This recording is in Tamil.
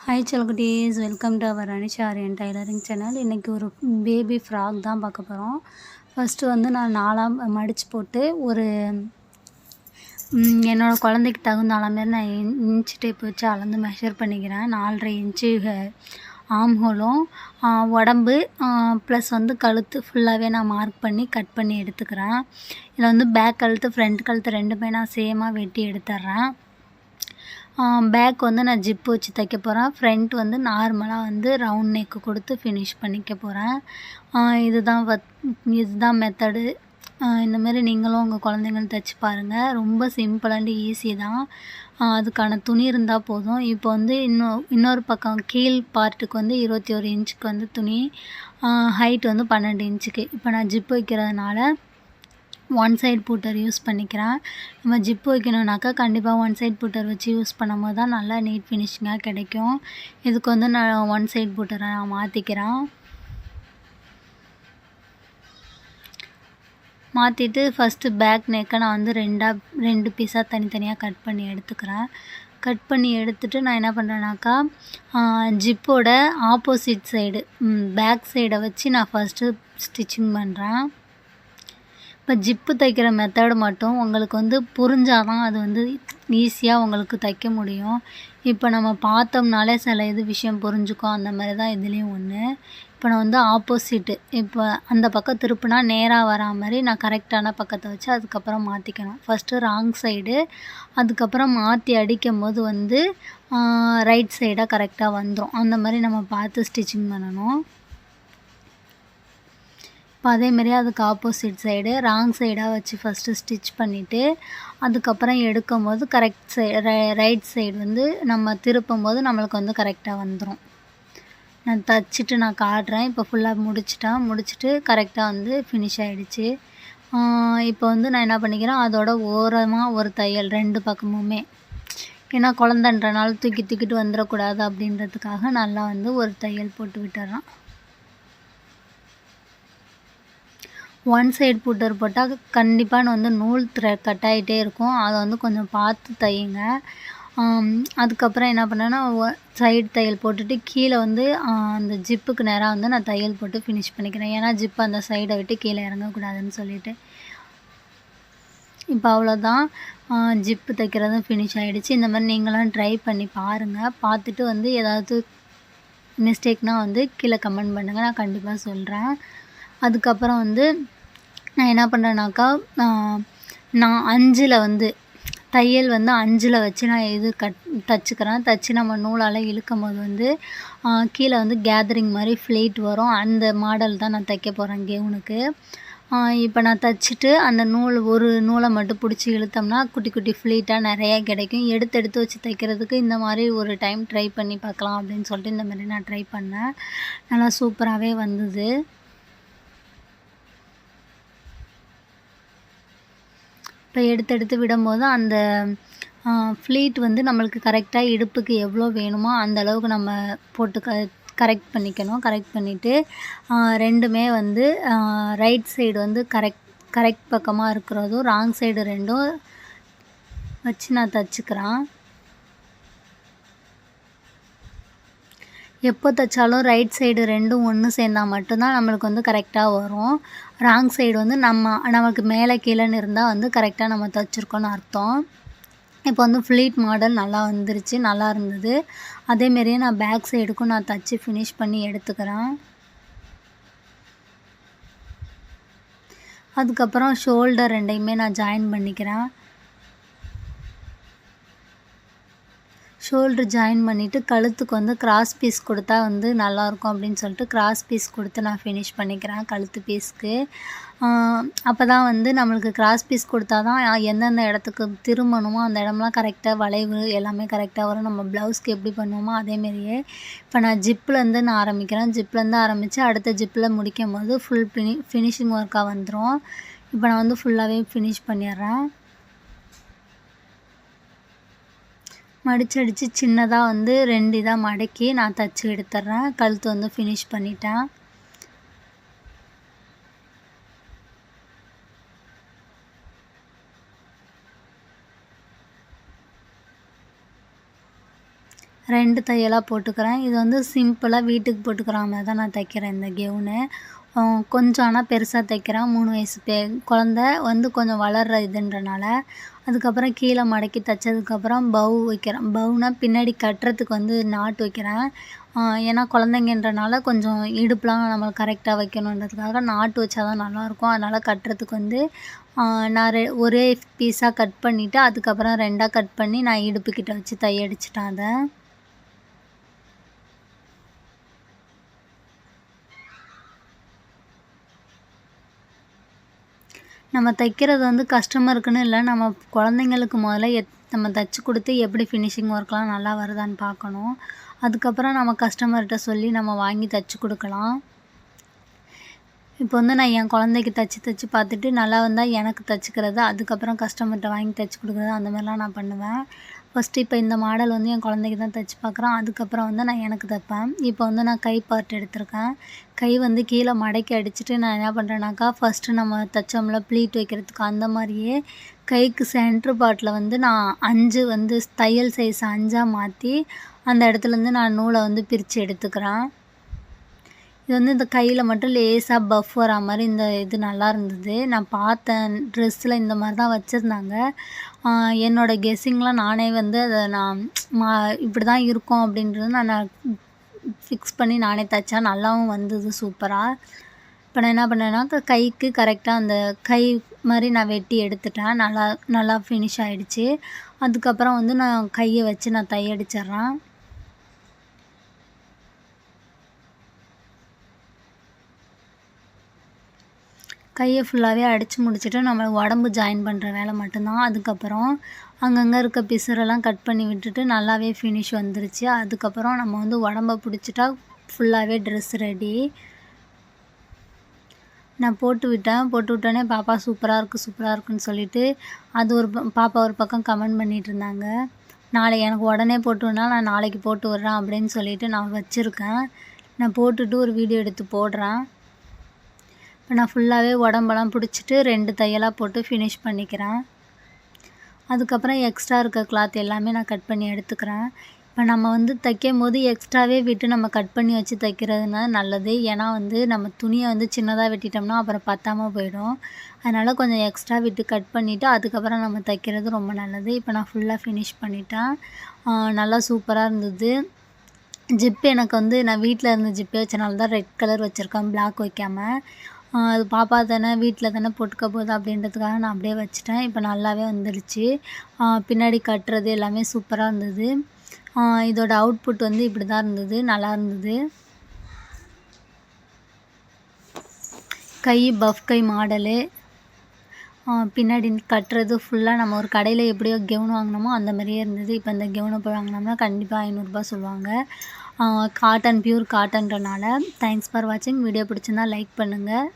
ஹாய் செல்லக்குட்டீஸ், welcome to our Anisha Aryan tailoring channel. இன்றைக்கி ஒரு பேபி ஃப்ராக் தான் பார்க்க போகிறோம். ஃபஸ்ட்டு வந்து நான் 4 மடித்து போட்டு ஒரு என்னோடய குழந்தைக்கு தகுந்த அளமாரி நான் இன்ச் டேப் வச்சு அளந்து மெஷர் பண்ணிக்கிறேன். 4.5 இன்ச்சு ஆம் ஹோலும் உடம்பு ப்ளஸ் வந்து கழுத்து ஃபுல்லாகவே நான் மார்க் பண்ணி கட் பண்ணி எடுத்துக்கிறேன். இதில் வந்து பேக் கழுத்து ஃப்ரண்ட் கழுத்து ரெண்டுமே நான் சேமாக வெட்டி எடுத்துட்றேன். பேக் வந்து நான் ஜிப்பு வச்சு தைக்க போகிறேன். ஃப்ரண்ட் வந்து நார்மலாக வந்து ரவுண்ட் நெக்கு கொடுத்து ஃபினிஷ் பண்ணிக்க போகிறேன். இதுதான் மெத்தடு. இந்தமாரி நீங்களும் உங்கள் குழந்தைங்களுக்கு தைச்சி பாருங்கள். ரொம்ப சிம்பிள் அண்ட் ஈஸி தான். அதுக்கான துணி இருந்தால் போதும். இப்போ வந்து இன்னொரு பக்கம் கீழ் பார்ட்டுக்கு வந்து 21 இன்ச்சுக்கு வந்து துணி, ஹைட் வந்து 12 இன்ச்சுக்கு. இப்போ நான் ஜிப்பு வைக்கிறதுனால ஒன் சைட் பூட்டர் யூஸ் பண்ணிக்கிறேன். நம்ம ஜிப்பு வைக்கணுன்னாக்கா கண்டிப்பாக ஒன் சைட் பூட்டர் வச்சு யூஸ் பண்ணும்போது தான் நல்லா நீட் ஃபினிஷிங்காக கிடைக்கும். இதுக்கு வந்து நான் ஒன் சைட் பூட்டரை நான் மாற்றிக்கிறேன். மாற்றிட்டு ஃபஸ்ட்டு பேக் நெக்கை நான் வந்து ரெண்டு பீஸாக தனித்தனியாக கட் பண்ணி எடுத்துக்கிறேன். கட் பண்ணி எடுத்துகிட்டு நான் என்ன பண்ணுறேன்னாக்கா, ஜிப்போட ஆப்போசிட் சைடு பேக் சைடை வச்சு நான் ஃபஸ்ட்டு ஸ்டிச்சிங் பண்ணுறேன். இப்போ ஜிப்பு தைக்கிற மெத்தடு மட்டும் உங்களுக்கு வந்து புரிஞ்சால் தான் அது வந்து ஈஸியாக உங்களுக்கு தைக்க முடியும். இப்போ நம்ம பார்த்தோம்னாலே சில விஷயம் புரிஞ்சுக்கும். அந்த மாதிரி தான் இதுலேயும் ஒன்று. இப்போ நான் வந்து ஆப்போசிட்டு இப்போ அந்த பக்கம் திருப்புனா நேராக வரா மாதிரி நான் கரெக்டான பக்கத்தை வச்சு அதுக்கப்புறம் மாற்றிக்கணும். ஃபஸ்ட்டு ராங் சைடு, அதுக்கப்புறம் மாற்றி அடிக்கும் போது வந்து ரைட் சைடாக கரெக்டாக வந்துடும். அந்த மாதிரி நம்ம பார்த்து ஸ்டிச்சிங் பண்ணணும். இப்போ அதேமாரி அதுக்கு ஆப்போசிட் சைடு ராங் சைடாக வச்சு ஃபஸ்ட்டு ஸ்டிச் பண்ணிவிட்டு அதுக்கப்புறம் எடுக்கும் போது ரைட் சைடு வந்து நம்ம திருப்பும் போது நம்மளுக்கு வந்து கரெக்டாக வந்துடும். நான் தைச்சிட்டு நான் காட்டுறேன். இப்போ ஃபுல்லாக முடிச்சுட்டு கரெக்டாக வந்து ஃபினிஷ் ஆகிடுச்சு. இப்போ வந்து நான் என்ன பண்ணிக்கிறேன், அதோட ஓரமாக ஒரு தையல் 2 பக்கமுமே, ஏன்னா குழந்தைன்றனால தூக்கிட்டு வந்துடக்கூடாது அப்படின்றதுக்காக நல்லா வந்து ஒரு தையல் போட்டு விட்டுறேன். ஒன் சைடு பூட்டர் போட்டால் கண்டிப்பாக வந்து நூல் கட் ஆகிட்டே இருக்கும். அதை வந்து கொஞ்சம் பார்த்து தையுங்க. அதுக்கப்புறம் என்ன பண்ணேன்னா சைடு தையல் போட்டுட்டு கீழே வந்து அந்த ஜிப்புக்கு நேராக வந்து நான் தையல் போட்டு ஃபினிஷ் பண்ணிக்கிறேன். ஏன்னா ஜிப்பு அந்த சைடை விட்டு கீழே இறங்கக்கூடாதுன்னு சொல்லிட்டு. இப்போ அவ்வளோதான், ஜிப்பு தைக்கிறதும் ஃபினிஷ் ஆகிடுச்சு. இந்த மாதிரி நீங்களும் ட்ரை பண்ணி பாருங்கள். பார்த்துட்டு வந்து ஏதாவது மிஸ்டேக்னால் வந்து கீழே கமெண்ட் பண்ணுங்கள், நான் கண்டிப்பாக சொல்கிறேன். அதுக்கப்புறம் வந்து நான் என்ன பண்ணுறேன்னாக்கா, நான் 5ல் வந்து தையல் வந்து 5ல் வச்சு நான் தைச்சிக்கிறேன். தைச்சி நம்ம நூலால் இழுக்கும் போது வந்து கீழே வந்து கேதரிங் மாதிரி ஃப்ளீட் வரும். அந்த மாடல் தான் நான் தைக்க போகிறேன் கெவுனுக்கு. இப்போ நான் தைச்சிட்டு அந்த ஒரு நூலை மட்டும் பிடிச்சி இழுத்தோம்னா குட்டி குட்டி ஃப்ளீட்டாக நிறையா கிடைக்கும். எடுத்து வச்சு தைக்கிறதுக்கு இந்த மாதிரி ஒரு டைம் ட்ரை பண்ணி பார்க்கலாம் அப்படின்னு சொல்லிட்டு இந்த மாதிரி நான் ட்ரை பண்ணேன். நல்லா சூப்பராகவே வந்தது. இப்போ எடுத்து விடும்போது அந்த ஃப்ளீட் வந்து நம்மளுக்கு கரெக்டாக இடுப்புக்கு எவ்வளோ வேணுமோ அந்த அளவுக்கு நம்ம போட்டு கரெக்ட் பண்ணிக்கணும். கரெக்ட் பண்ணிவிட்டு ரெண்டுமே வந்து ரைட் சைடு வந்து கரெக்ட் பக்கமாக இருக்கிறதும் ராங் சைடு 2ம் வச்சு நான் தைச்சிக்கிறேன். எப்போ தைச்சாலும் ரைட் சைடு 2ம் ஒன்று சேர்ந்தால் மட்டும்தான் நம்மளுக்கு வந்து கரெக்டாக வரும். ராங் சைடு வந்து நமக்கு மேலே கீழேன்னு இருந்தால் வந்து கரெக்டாக நம்ம தைச்சிருக்கோன்னு அர்த்தம். இப்போ வந்து ஃப்ளீட் மாடல் நல்லா வந்துருச்சு, நல்லா இருந்தது. அதேமாரியே நான் பேக் சைடுக்கும் நான் தைச்சி ஃபினிஷ் பண்ணி எடுத்துக்கிறேன். அதுக்கப்புறம் ஷோல்டர் 2யுமே நான் ஜாயின் பண்ணிக்கிறேன். ஷோல்ட்ரு ஜாயின் பண்ணிவிட்டு கழுத்துக்கு வந்து கிராஸ் பீஸ் கொடுத்தா வந்து நல்லாயிருக்கும் அப்படின்னு சொல்லிட்டு கிராஸ் பீஸ் கொடுத்து நான் ஃபினிஷ் பண்ணிக்கிறேன் கழுத்து பீஸ்க்கு. அப்போ தான் வந்து நம்மளுக்கு கிராஸ் பீஸ் கொடுத்தா தான் எந்தெந்த இடத்துக்கு திரும்பணுமோ அந்த இடம்லாம் கரெக்டாக வளைவு எல்லாமே கரெக்டாக வரும். நம்ம ப்ளவுஸ்க்கு எப்படி பண்ணுவோமோ அதேமாரியே இப்போ நான் ஜிப்லேருந்து நான் ஆரம்பிக்கிறேன். ஜிப்லேருந்து ஆரம்பித்து அடுத்த ஜிப்பில் முடிக்கும் போது ஃபுல் ஃபினிஷிங் ஒர்க்காக வந்துடும். இப்போ நான் வந்து ஃபுல்லாகவே ஃபினிஷ் பண்ணிடுறேன். மடிச்சடிச்சு சின்னதாக வந்து 2 இதாக மடக்கி நான் தைச்சி எடுத்துட்றேன். கழுத்து வந்து ஃபினிஷ் பண்ணிட்டேன். 2 தையலாக போட்டுக்கிறேன். இது வந்து சிம்பிளாக வீட்டுக்கு போட்டுக்கிற மாதிரி தான் நான் தைக்கிறேன் இந்த கெவுனு. கொஞ்சம் ஆனால் பெருசாக தைக்கிறேன். 3 வயசு குழந்த வந்து கொஞ்சம் வளர்ற இதுன்றனால. அதுக்கப்புறம் கீழே மடக்கி தைச்சதுக்கப்புறம் பவ் வைக்கிறேன். பவ்னா பின்னாடி கட்டுறதுக்கு வந்து நாட் வைக்கிறேன். ஏன்னா குழந்தைங்கன்றனால கொஞ்சம் இடுப்புலாம் நம்ம கரெக்டாக வைக்கணுன்றதுக்காக நாட்டு வச்சா தான் நல்லாயிருக்கும். அதனால் கட்டுறதுக்கு வந்து நான் ஒரே பீஸாக கட் பண்ணிவிட்டு அதுக்கப்புறம் 2ஆக கட் பண்ணி நான் இடுப்புக்கிட்ட வச்சு தையடிச்சிட்டேன் அதை. நம்ம தைக்கிறது வந்து கஸ்டமருக்குன்னு இல்லை, நம்ம குழந்தைங்களுக்கு முதல்ல நம்ம தைச்சி கொடுத்து எப்படி ஃபினிஷிங் ஒர்க்லாம் நல்லா வருதான்னு பார்க்கணும். அதுக்கப்புறம் நம்ம கஸ்டமர்கிட்ட சொல்லி நம்ம வாங்கி தைச்சி கொடுக்கலாம். இப்போ வந்து நான் என் குழந்தைக்கு தைச்சி பார்த்துட்டு நல்லா வந்தால் எனக்கு தைச்சிக்கிறது, அதுக்கப்புறம் கஸ்டமர்கிட்ட வாங்கி தைச்சி கொடுக்குறது, அந்த மாதிரிலாம் நான் பண்ணுவேன். ஃபஸ்ட்டு இப்போ இந்த மாடல் வந்து என் குழந்தைக்கு தான் தைச்சி பார்க்குறேன். அதுக்கப்புறம் வந்து நான் எனக்கு தைப்பேன். இப்போ வந்து நான் கை பார்ட் எடுத்திருக்கேன். கை வந்து கீழே மடக்கி அடிச்சுட்டு நான் என்ன பண்ணுறேன்னாக்கா, ஃபஸ்ட்டு நம்ம தைச்சோம்ல ப்ளீட் வைக்கிறதுக்கு அந்த மாதிரியே கைக்கு சென்ட்ரு பார்ட்டில் வந்து நான் 5 வந்து தையல் சைஸ் 5ஆக மாற்றி அந்த இடத்துலேருந்து நான் நூலை வந்து பிரித்து எடுத்துக்கிறேன். இது வந்து இந்த கையில் மட்டும் லேசாக பஃப் வரா மாதிரி இந்த இது நல்லா இருந்தது. நான் பார்த்தேன் ட்ரெஸ்ஸில் இந்த மாதிரி தான் வச்சுருந்தாங்க. என்னோடய கெஸ்ஸிங்லாம் நானே வந்து அதை நான் இப்படி தான் இருக்கும் அப்படின்றது நான் ஃபிக்ஸ் பண்ணி நானே தைச்சேன். நல்லாவும் வந்தது சூப்பராக. இப்போ நான் என்ன பண்ணேன்னா கைக்கு கரெக்டாக அந்த கை மாதிரி நான் வெட்டி எடுத்துட்டேன். நல்லா ஃபினிஷ் ஆகிடுச்சு. அதுக்கப்புறம் வந்து நான் கையை வச்சு நான் தையடிச்சிட்றேன். கையை ஃபுல்லாகவே அடித்து முடிச்சுட்டு நம்ம உடம்பு ஜாயின் பண்ணுற வேலை மட்டும்தான். அதுக்கப்புறம் அங்கங்கே இருக்க பிசுரெல்லாம் கட் பண்ணி விட்டுட்டு நல்லாவே ஃபினிஷ் வந்துருச்சு. அதுக்கப்புறம் நம்ம வந்து உடம்ப பிடிச்சிட்டா ஃபுல்லாகவே ட்ரெஸ் ரெடி. நான் போட்டு விட்டோன்னே பாப்பா சூப்பராக இருக்குன்னு சொல்லிவிட்டு அது பாப்பா ஒரு பக்கம் கமெண்ட் பண்ணிகிட்டு இருந்தாங்க. எனக்கு உடனே போட்டு விடனா நான் நாளைக்கு போட்டு விட்றேன் அப்படின்னு சொல்லிவிட்டு நான் வச்சுருக்கேன். நான் போட்டுட்டு ஒரு வீடியோ எடுத்து போடுறேன். இப்போ நான் ஃபுல்லாகவே உடம்பெல்லாம் பிடிச்சிட்டு 2 தையலாக போட்டு ஃபினிஷ் பண்ணிக்கிறேன். அதுக்கப்புறம் எக்ஸ்ட்ரா இருக்க கிளாத் எல்லாமே நான் கட் பண்ணி எடுத்துக்கிறேன். இப்போ நம்ம வந்து தைக்கும் போது எக்ஸ்ட்ராவே விட்டு நம்ம கட் பண்ணி வச்சு தைக்கிறதுனா நல்லது. ஏன்னா வந்து நம்ம துணியை வந்து சின்னதாக வெட்டிட்டோம்னா அப்புறம் பத்தாமல் போயிடும். அதனால் கொஞ்சம் எக்ஸ்ட்ரா விட்டு கட் பண்ணிவிட்டு அதுக்கப்புறம் நம்ம தைக்கிறது ரொம்ப நல்லது. இப்போ நான் ஃபுல்லாக ஃபினிஷ் பண்ணிட்டேன். நல்லா சூப்பராக இருந்தது. ஜிப்பு எனக்கு வந்து நான் வீட்டில் இருந்த ஜிப்பே வச்சனால தான் ரெட் கலர் வச்சுருக்கேன், பிளாக் வைக்காமல். அது பாப்பா தானே வீட்டில் தானே போட்டுக்க போகுது அப்படின்றதுக்காக நான் அப்படியே வச்சுட்டேன். இப்போ நல்லாவே வந்துடுச்சு. பின்னாடி கட்டுறது எல்லாமே சூப்பராக இருந்தது. இதோட அவுட்புட் வந்து இப்படி தான் இருந்தது, நல்லா இருந்தது. கை பஃப் கை மாடலு, பின்னாடி கட்டுறது ஃபுல்லாக நம்ம ஒரு கடையில் எப்படியோ கெவுன் வாங்கினோமோ அந்த மாதிரியே இருந்தது. இப்போ இந்த கெவுனை போய் வாங்கினோம்னா கண்டிப்பாக 500 ரூபா சொல்லுவாங்க. காட்டன், பியூர் காட்டன்றனால. தேங்க்ஸ் ஃபார் வாட்சிங். வீடியோ பிடிச்சிருந்தா லைக் பண்ணுங்கள்.